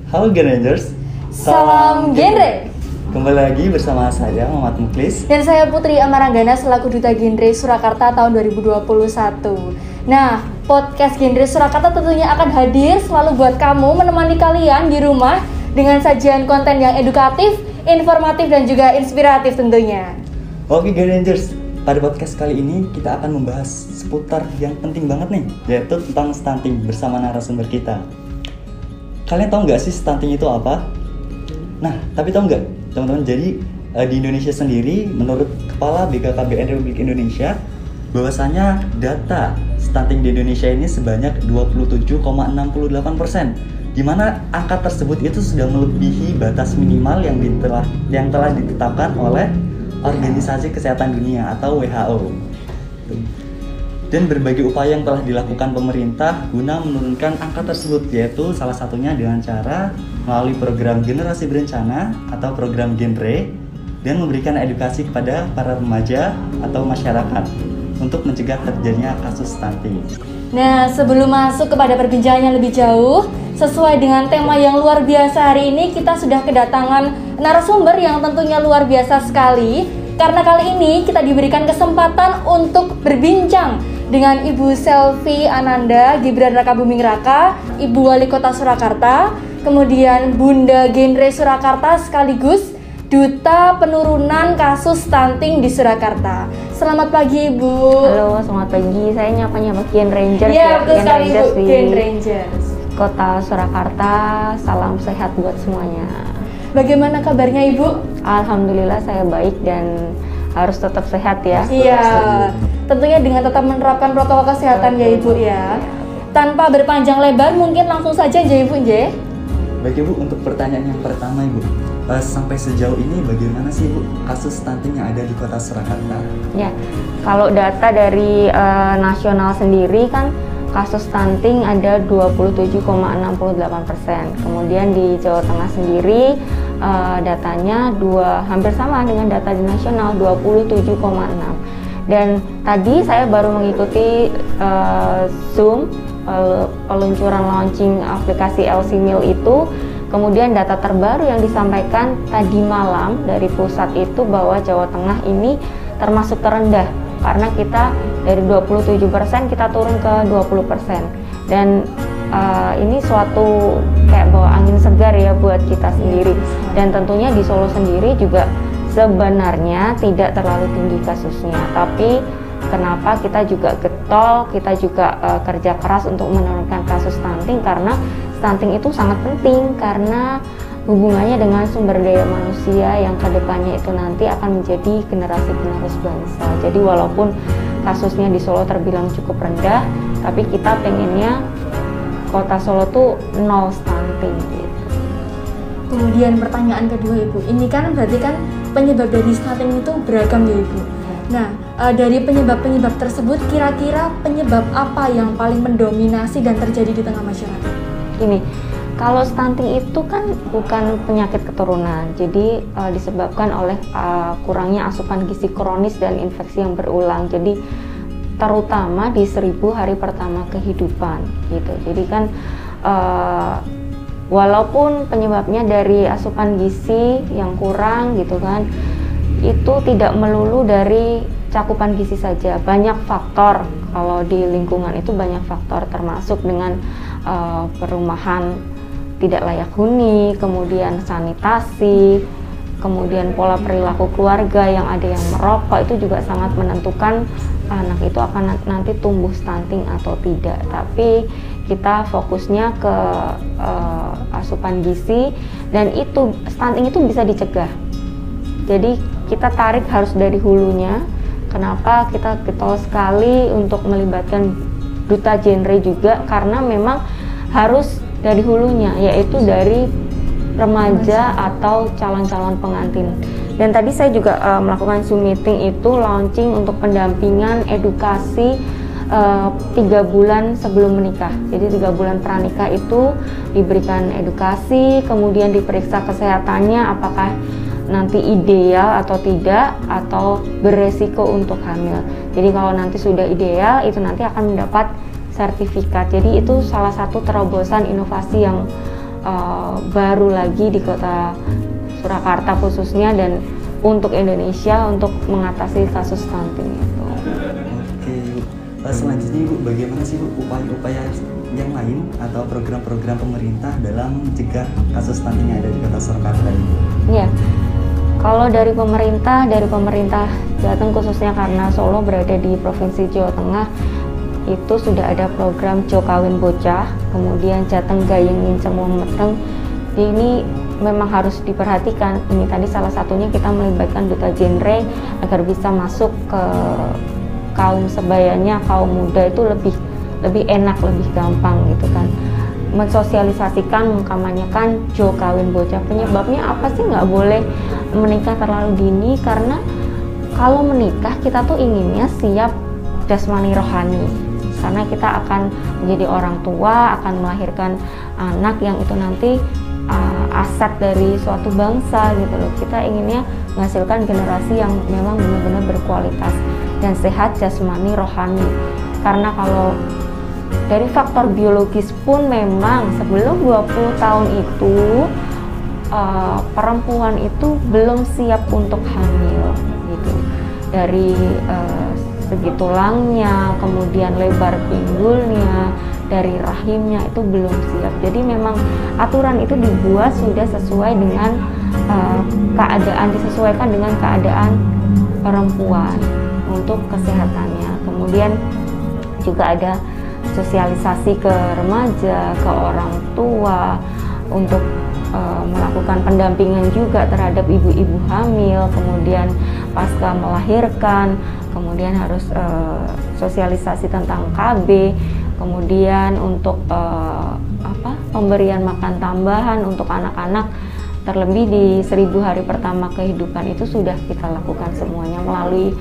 Halo Gen Rangers, Salam genre. Kembali lagi bersama saya Muhammad Muklis Dan saya Putri Amaranggana selaku Duta Genre Surakarta tahun 2021. Nah, podcast Genre Surakarta tentunya akan hadir selalu buat kamu, menemani kalian di rumah dengan sajian konten yang edukatif, informatif, dan juga inspiratif tentunya. Oke Gen Rangers, pada podcast kali ini kita akan membahas seputar yang penting banget nih, yaitu tentang stunting bersama narasumber kita. Kalian tahu nggak sih stunting itu apa? Nah, tapi tahu nggak teman-teman, jadi di Indonesia sendiri menurut Kepala BKKBN Republik Indonesia bahwasanya data stunting di Indonesia ini sebanyak 27,68%, di mana angka tersebut itu sudah melebihi batas minimal yang telah ditetapkan oleh Organisasi Kesehatan Dunia atau WHO. Dan berbagai upaya yang telah dilakukan pemerintah guna menurunkan angka tersebut, yaitu salah satunya dengan cara melalui program generasi berencana atau program genre, dan memberikan edukasi kepada para remaja atau masyarakat untuk mencegah terjadinya kasus stunting. Nah, sebelum masuk kepada perbincangan yang lebih jauh, sesuai dengan tema yang luar biasa hari ini, kita sudah kedatangan narasumber yang tentunya luar biasa sekali. Karena kali ini kita diberikan kesempatan untuk berbincang dengan Ibu Selvi Ananda Gibran Rakabuming Raka, Ibu Wali Kota Surakarta, kemudian Bunda Genre Surakarta sekaligus Duta Penurunan Kasus Stunting di Surakarta. Selamat pagi Ibu. Halo, selamat pagi. Saya nyapa Gen Rangers ya. Betul sekali Ibu, Gen di Rangers Kota Surakarta. Salam sehat buat semuanya. Bagaimana kabarnya Ibu? Alhamdulillah saya baik dan harus tetap sehat ya. Iya, tentunya dengan tetap menerapkan protokol kesehatan ya Ibu ya. Tanpa berpanjang lebar, mungkin langsung saja ya Ibu ya. Baik Ibu, untuk pertanyaan yang pertama Ibu, sampai sejauh ini bagaimana sih Ibu kasus stunting yang ada di Kota Surakarta? Ya, kalau data dari nasional sendiri kan kasus stunting ada 27,68%. Kemudian di Jawa Tengah sendiri datanya hampir sama dengan data di nasional 27,6. Dan tadi saya baru mengikuti Zoom peluncuran launching aplikasi LC Meal itu. Kemudian data terbaru yang disampaikan tadi malam dari pusat itu bahwa Jawa Tengah ini termasuk terendah, karena kita dari 27% kita turun ke 20%. Dan ini suatu kayak bawa angin segar ya buat kita sendiri. Dan tentunya di Solo sendiri juga sebenarnya tidak terlalu tinggi kasusnya, tapi kenapa kita juga getol, kita juga kerja keras untuk menurunkan kasus stunting, karena stunting itu sangat penting karena hubungannya dengan sumber daya manusia yang kedepannya itu nanti akan menjadi generasi penerus bangsa. Jadi walaupun kasusnya di Solo terbilang cukup rendah, tapi kita pengennya Kota Solo tuh nol stunting gitu. Kemudian pertanyaan kedua Ibu, ini kan berarti kan penyebab dari stunting itu beragam ya Ibu. Nah, dari penyebab-penyebab tersebut kira-kira penyebab apa yang paling mendominasi dan terjadi di tengah masyarakat? Ini kalau stunting itu kan bukan penyakit keturunan, jadi disebabkan oleh kurangnya asupan gizi kronis dan infeksi yang berulang. Jadi terutama di 1000 hari pertama kehidupan gitu. Jadi kan walaupun penyebabnya dari asupan gizi yang kurang gitu kan, itu tidak melulu dari cakupan gizi saja. Banyak faktor, kalau di lingkungan itu banyak faktor, termasuk dengan perumahan tidak layak huni, kemudian sanitasi, kemudian pola perilaku keluarga yang ada yang merokok, itu juga sangat menentukan anak itu akan nanti tumbuh stunting atau tidak. Tapi kita fokusnya ke asupan gizi, dan itu stunting itu bisa dicegah. Jadi kita tarik harus dari hulunya. Kenapa kita getol sekali untuk melibatkan Duta Genre juga, karena memang harus dari hulunya, yaitu dari remaja atau calon-calon pengantin. Dan tadi saya juga melakukan Zoom meeting itu launching untuk pendampingan edukasi 3 bulan sebelum menikah. Jadi 3 bulan pranikah itu diberikan edukasi, kemudian diperiksa kesehatannya apakah nanti ideal atau tidak, atau beresiko untuk hamil. Jadi kalau nanti sudah ideal, itu nanti akan mendapat sertifikat. Jadi itu salah satu terobosan inovasi yang baru lagi di kota Surakarta khususnya dan untuk Indonesia untuk mengatasi kasus stunting itu. Oke, selanjutnya Ibu, bagaimana sih Bu upaya-upaya yang lain atau program-program pemerintah dalam mencegah kasus stunting yang ada di kota Surakarta ini? Iya, kalau dari pemerintah Jateng khususnya karena Solo berada di Provinsi Jawa Tengah, itu sudah ada program Jo Kawin Bocah, kemudian Jateng Gayeng Nginceng Wong Meteng. Ini memang harus diperhatikan. Ini tadi salah satunya kita melibatkan duta genre agar bisa masuk ke kaum sebayanya, kaum muda itu lebih enak, lebih gampang gitu kan. Mensosialisasikan, mengkampanyekan Jo Kawin Bocah. Penyebabnya apa sih nggak boleh menikah terlalu dini? Karena kalau menikah kita tuh inginnya siap jasmani rohani. Karena kita akan menjadi orang tua, akan melahirkan anak yang itu nanti aset dari suatu bangsa gitu loh. Kita inginnya menghasilkan generasi yang memang benar-benar berkualitas dan sehat jasmani rohani. Karena kalau dari faktor biologis pun memang sebelum 20 tahun itu perempuan itu belum siap untuk hamil gitu. Dari segi tulangnya, kemudian lebar pinggulnya, dari rahimnya itu belum siap. Jadi memang aturan itu dibuat sudah sesuai dengan disesuaikan dengan keadaan perempuan untuk kesehatannya. Kemudian juga ada sosialisasi ke remaja, ke orang tua untuk melakukan pendampingan juga terhadap ibu-ibu hamil, kemudian pasca melahirkan, kemudian harus sosialisasi tentang KB, kemudian untuk pemberian makan tambahan untuk anak-anak terlebih di 1000 hari pertama kehidupan itu sudah kita lakukan semuanya melalui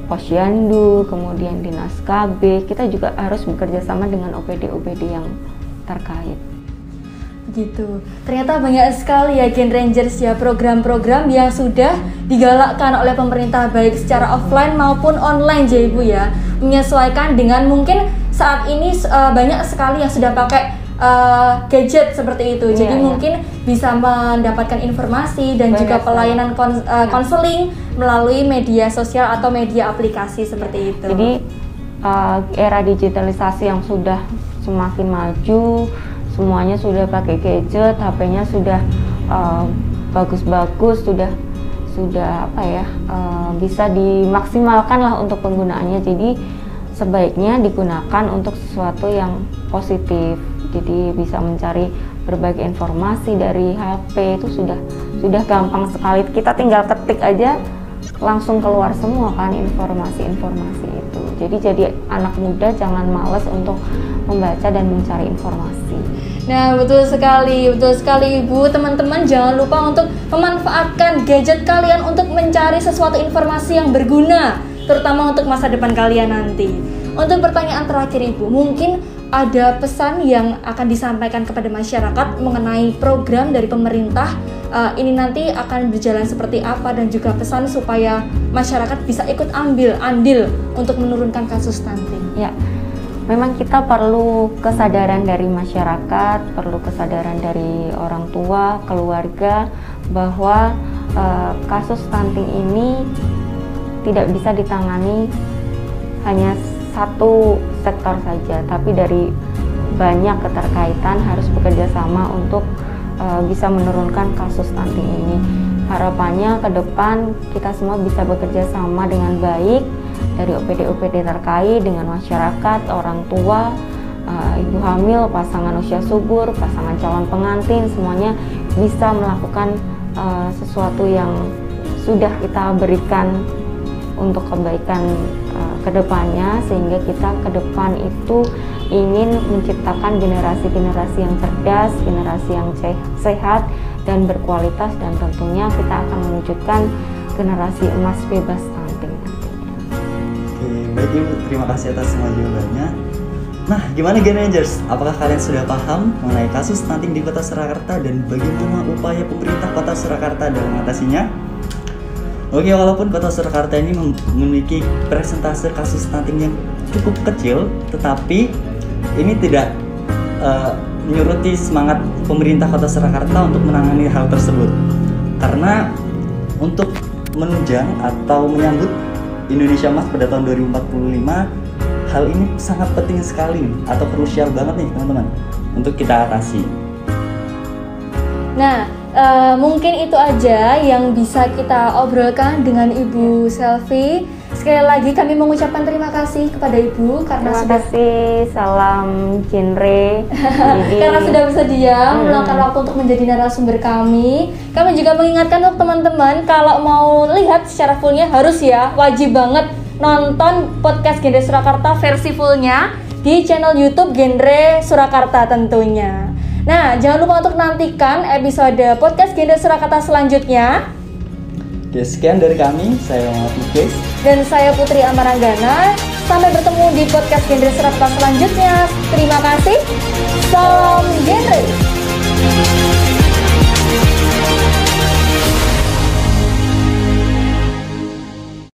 Posyandu, kemudian Dinas KB. Kita juga harus bekerja sama dengan OPD-OPD yang terkait. Gitu. Ternyata banyak sekali ya Gen Rangers ya program-program yang sudah digalakkan oleh pemerintah baik secara offline maupun online ya Ibu ya. Menyesuaikan dengan mungkin saat ini banyak sekali yang sudah pakai gadget seperti itu. Jadi mungkin bisa mendapatkan informasi dan juga pelayanan konseling melalui media sosial atau media aplikasi seperti itu. Jadi era digitalisasi yang sudah semakin maju, semuanya sudah pakai gadget, HP-nya sudah bagus-bagus, sudah bisa dimaksimalkan lah untuk penggunaannya. Jadi sebaiknya digunakan untuk sesuatu yang positif. Jadi bisa mencari berbagai informasi dari HP itu sudah gampang sekali. Kita tinggal ketik aja langsung keluar semua kan informasi-informasi itu. Jadi anak muda jangan malas untuk membaca dan mencari informasi. Nah, betul sekali Ibu. Teman-teman jangan lupa untuk memanfaatkan gadget kalian untuk mencari sesuatu informasi yang berguna, terutama untuk masa depan kalian nanti. Untuk pertanyaan terakhir Ibu, mungkin ada pesan yang akan disampaikan kepada masyarakat mengenai program dari pemerintah ini nanti akan berjalan seperti apa, dan juga pesan supaya masyarakat bisa ikut ambil andil untuk menurunkan kasus stunting. Ya, memang kita perlu kesadaran dari masyarakat, perlu kesadaran dari orang tua, keluarga bahwa kasus stunting ini tidak bisa ditangani hanya satu sektor saja, tapi dari banyak keterkaitan harus bekerja sama untuk bisa menurunkan kasus stunting ini. Harapannya ke depan kita semua bisa bekerja sama dengan baik dari OPD-OPD terkait dengan masyarakat, orang tua, ibu hamil, pasangan usia subur, pasangan calon pengantin, semuanya bisa melakukan sesuatu yang sudah kita berikan untuk kebaikan kedepannya, sehingga kita ke depan itu ingin menciptakan generasi-generasi yang cerdas, generasi yang sehat dan berkualitas, dan tentunya kita akan mewujudkan generasi emas bebas stunting nantinya. Oke, baik Ibu, terima kasih atas semua jawabannya. Nah, gimana Gen Rangers? Apakah kalian sudah paham mengenai kasus stunting di Kota Surakarta dan bagaimana upaya pemerintah Kota Surakarta dalam mengatasinya? Oke, walaupun Kota Surakarta ini memiliki persentase kasus stunting yang cukup kecil, tetapi ini tidak menyuruti semangat pemerintah Kota Surakarta untuk menangani hal tersebut. Karena untuk menunjang atau menyambut Indonesia Emas pada tahun 2045, hal ini sangat penting sekali atau krusial banget nih teman-teman untuk kita atasi. Nah, mungkin itu aja yang bisa kita obrolkan dengan Ibu Selvi. Sekali lagi kami mengucapkan terima kasih kepada Ibu karena Terima kasih, salam genre. karena sudah bersedia meluangkan waktu untuk menjadi narasumber kami. Kami juga mengingatkan untuk teman-teman kalau mau lihat secara fullnya harus ya, wajib banget nonton podcast Genre Surakarta versi fullnya di channel YouTube Genre Surakarta tentunya. Nah, jangan lupa untuk nantikan episode podcast Genre Surakarta selanjutnya. Oke, sekian dari kami, saya Muhammad Muklis Dan saya Putri Amaranggana. Sampai bertemu di podcast Genre Surakarta selanjutnya. Terima kasih. Salam genre.